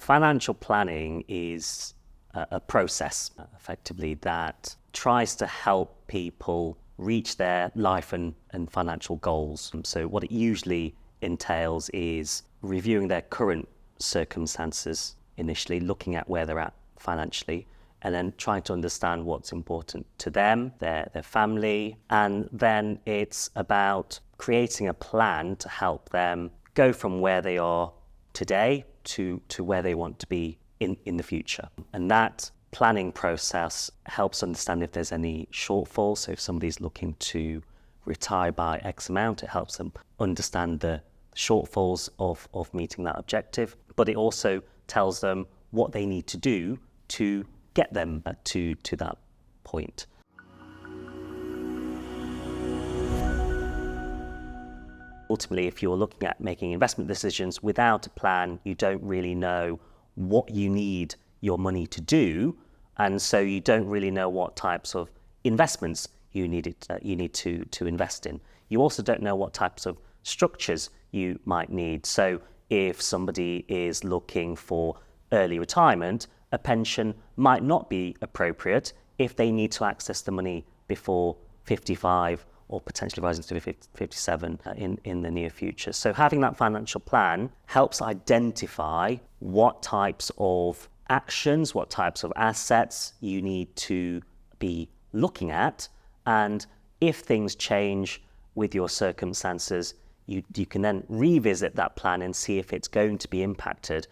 Financial planning is a process, effectively, that tries to help people reach their life and financial goals. So what it usually entails is reviewing their current circumstances initially, looking at where they're at financially, and then trying to understand what's important to them, their family. And then it's about creating a plan to help them go from where they are today to where they want to be in the future. And that planning process helps understand if there's any shortfalls. So if somebody's looking to retire by X amount, it helps them understand the shortfalls of meeting that objective. But it also tells them what they need to do to get them to that point. Ultimately, if you're looking at making investment decisions without a plan, you don't really know what you need your money to do, and so you don't really know what types of investments you need to invest in. You also don't know what types of structures you might need. So if somebody is looking for early retirement, a pension might not be appropriate if they need to access the money before 55 or potentially rising to 57 in the near future. So having that financial plan helps identify what types of actions, what types of assets you need to be looking at, and if things change with your circumstances, you can then revisit that plan and see if it's going to be impacted.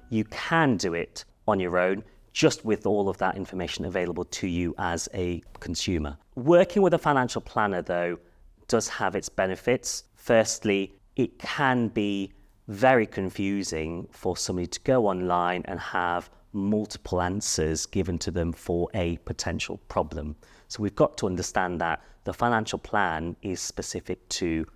You can do it on your own, just with all of that information available to you as a consumer. Working with a financial planner, though, does have its benefits. Firstly, it can be very confusing for somebody to go online and have multiple answers given to them for a potential problem. So we've got to understand that the financial plan is specific to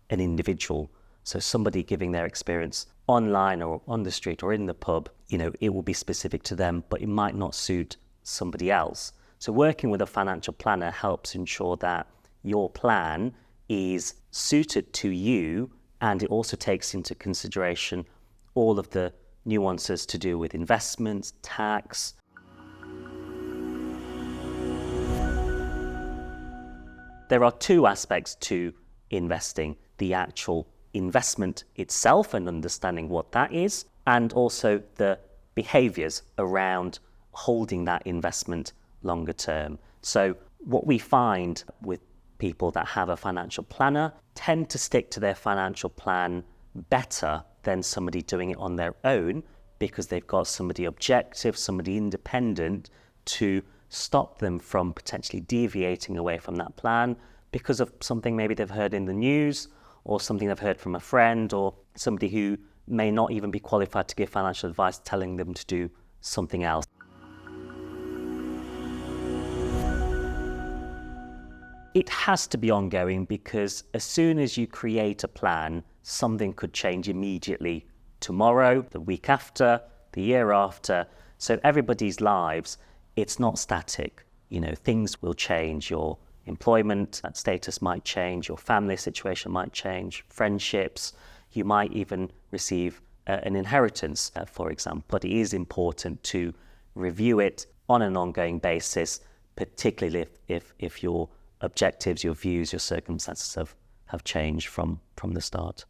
an individual. So somebody giving their experience online or on the street or in the pub, it will be specific to them, but it might not suit somebody else. So working with a financial planner helps ensure that your plan is suited to you, and it also takes into consideration all of the nuances to do with investments, tax. There are two aspects to investing: the actual investment itself and understanding what that is, and also the behaviors around holding that investment longer term. So what we find with people that have a financial planner tend to stick to their financial plan better than somebody doing it on their own, because they've got somebody objective, somebody independent to stop them from potentially deviating away from that plan because of something maybe they've heard in the news, or something they've heard from a friend, or somebody who may not even be qualified to give financial advice telling them to do something else. It has to be ongoing, because as soon as you create a plan, something could change immediately tomorrow, the week after, the year after. So everybody's lives, it's not static. Things will change. Your employment status might change, your family situation might change, friendships, you might even receive an inheritance, for example. But it is important to review it on an ongoing basis, particularly if your objectives, your views, your circumstances have changed from the start.